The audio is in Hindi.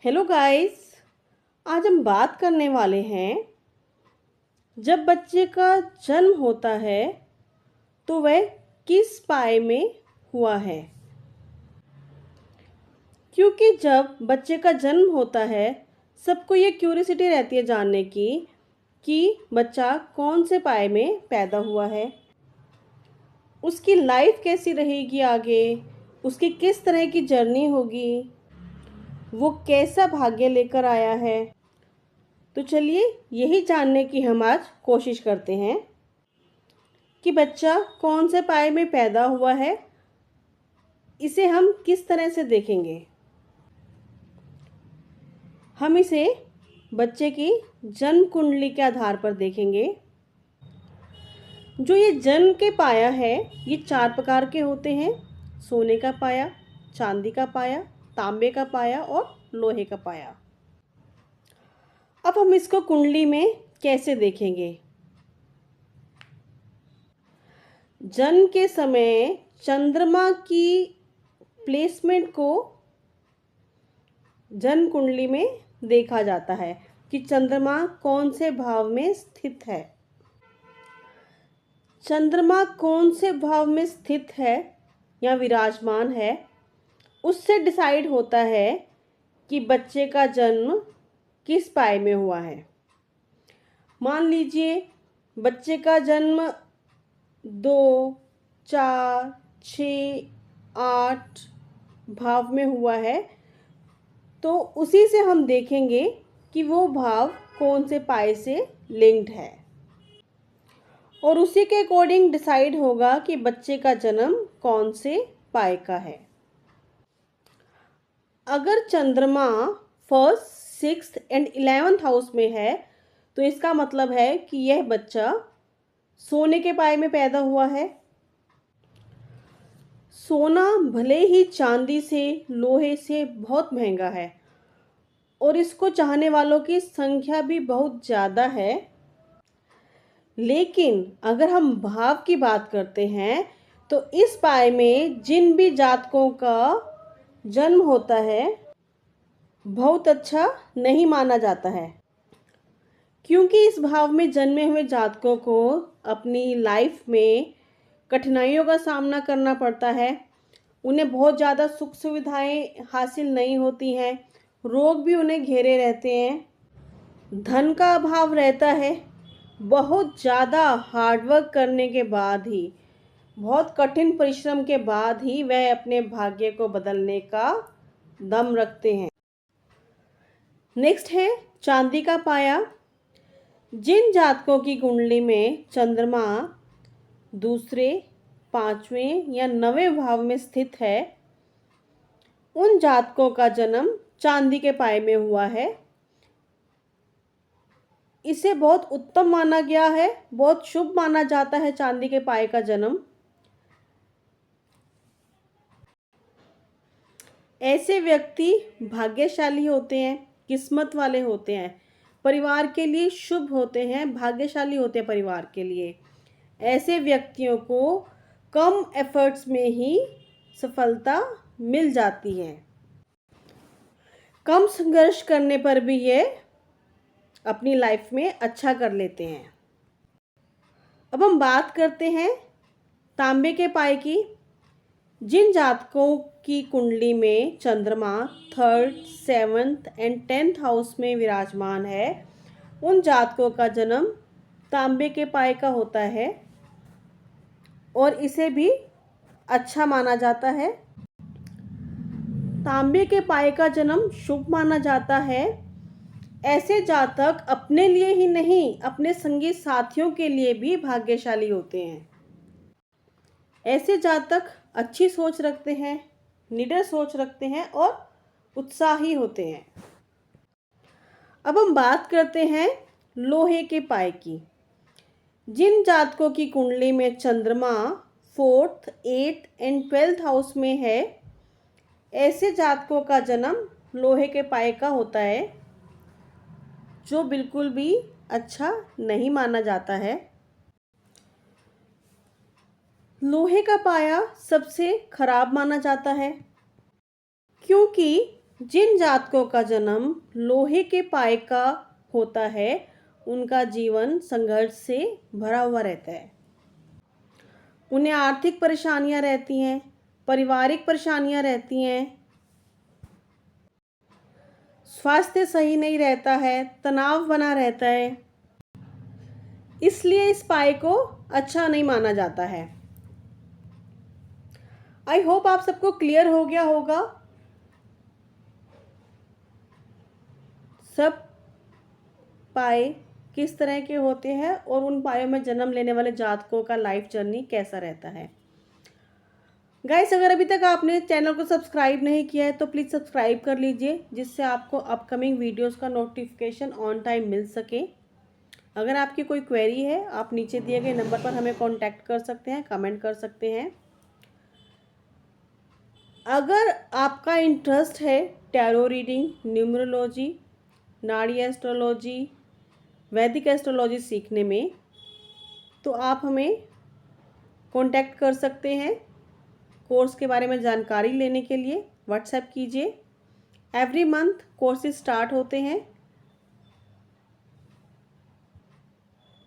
Hello guys. आज हम बात करने वाले हैं, जब बच्चे का जन्म होता है तो वह किस पाए में हुआ है। क्योंकि जब बच्चे का जन्म होता है सबको ये क्यूरियोसिटी रहती है जानने की कि बच्चा कौन से पाए में पैदा हुआ है, उसकी लाइफ कैसी रहेगी आगे, उसकी किस तरह की जर्नी होगी, वो कैसा भाग्य लेकर आया है। तो चलिए यही जानने की हम आज कोशिश करते हैं कि बच्चा कौन से पाए में पैदा हुआ है, इसे हम किस तरह से देखेंगे। हम इसे बच्चे की जन्म कुंडली के आधार पर देखेंगे। जो ये जन्म के पाया है ये 4 प्रकार के होते हैं: सोने का पाया, चांदी का पाया, तांबे का पाया और लोहे का पाया। अब हम इसको कुंडली में कैसे देखेंगे। जन्म के समय चंद्रमा की प्लेसमेंट को जन्म कुंडली में देखा जाता है कि चंद्रमा कौन से भाव में स्थित है। चंद्रमा कौन से भाव में स्थित है या विराजमान है, उससे डिसाइड होता है कि बच्चे का जन्म किस पाए में हुआ है। मान लीजिए बच्चे का जन्म 2, 4, 6, 8 भाव में हुआ है, तो उसी से हम देखेंगे कि वो भाव कौन से पाए से लिंक्ड है और उसी के अकॉर्डिंग डिसाइड होगा कि बच्चे का जन्म कौन से पाए का है। अगर चंद्रमा 1st, 6th and 11th house में है तो इसका मतलब है कि यह बच्चा सोने के पाए में पैदा हुआ है। सोना भले ही चांदी से, लोहे से बहुत महंगा है और इसको चाहने वालों की संख्या भी बहुत ज़्यादा है, लेकिन अगर हम भाव की बात करते हैं तो इस पाए में जिन भी जातकों का जन्म होता है बहुत अच्छा नहीं माना जाता है, क्योंकि इस भाव में जन्मे हुए जातकों को अपनी लाइफ में कठिनाइयों का सामना करना पड़ता है। उन्हें बहुत ज़्यादा सुख सुविधाएं हासिल नहीं होती हैं, रोग भी उन्हें घेरे रहते हैं, धन का अभाव रहता है। बहुत ज़्यादा हार्डवर्क करने के बाद ही, बहुत कठिन परिश्रम के बाद ही वह अपने भाग्य को बदलने का दम रखते हैं। नेक्स्ट है चांदी का पाया। जिन जातकों की कुंडली में चंद्रमा दूसरे, 5वें या 9वें भाव में स्थित है, उन जातकों का जन्म चांदी के पाए में हुआ है। इसे बहुत उत्तम माना गया है, बहुत शुभ माना जाता है चांदी के पाए का जन्म। ऐसे व्यक्ति भाग्यशाली होते हैं, किस्मत वाले होते हैं, परिवार के लिए शुभ होते हैं, भाग्यशाली होते हैं परिवार के लिए। ऐसे व्यक्तियों को कम एफर्ट्स में ही सफलता मिल जाती है। कम संघर्ष करने पर भी ये अपनी लाइफ में अच्छा कर लेते हैं। अब हम बात करते हैं तांबे के पाए की। जिन जातकों की कुंडली में चंद्रमा 3rd, 7th and 10th house में विराजमान है, उन जातकों का जन्म तांबे के पाए का होता है और इसे भी अच्छा माना जाता है। तांबे के पाए का जन्म शुभ माना जाता है। ऐसे जातक अपने लिए ही नहीं, अपने संगी साथियों के लिए भी भाग्यशाली होते हैं। ऐसे जातक अच्छी सोच रखते हैं, निडर सोच रखते हैं और उत्साही होते हैं। अब हम बात करते हैं लोहे के पाए की। जिन जातकों की कुंडली में चंद्रमा 4th, 8th and 12th house में है, ऐसे जातकों का जन्म लोहे के पाए का होता है, जो बिल्कुल भी अच्छा नहीं माना जाता है। लोहे का पाया सबसे खराब माना जाता है, क्योंकि जिन जातकों का जन्म लोहे के पाए का होता है उनका जीवन संघर्ष से भरा हुआ रहता है। उन्हें आर्थिक परेशानियां रहती हैं, पारिवारिक परेशानियां रहती हैं, स्वास्थ्य सही नहीं रहता है, तनाव बना रहता है, इसलिए इस पाए को अच्छा नहीं माना जाता है। आई होप आप सबको क्लियर हो गया होगा। सब पाए किस तरह के होते हैं और उन पायों में जन्म लेने वाले जातकों का लाइफ जर्नी कैसा रहता है। गाइस, अगर अभी तक आपने चैनल को सब्सक्राइब नहीं किया है तो प्लीज़ सब्सक्राइब कर लीजिए, जिससे आपको अपकमिंग वीडियोस का नोटिफिकेशन ऑन टाइम मिल सके। अगर आपकी कोई क्वेरी है आप नीचे दिए गए नंबर पर हमें कांटेक्ट कर सकते हैं, कमेंट कर सकते हैं। अगर आपका इंटरेस्ट है टैरो रीडिंग, न्यूमरोलॉजी, नाड़ी एस्ट्रोलॉजी, वैदिक एस्ट्रोलॉजी सीखने में, तो आप हमें कांटेक्ट कर सकते हैं। कोर्स के बारे में जानकारी लेने के लिए व्हाट्सएप कीजिए। एवरी मंथ कोर्सेज स्टार्ट होते हैं।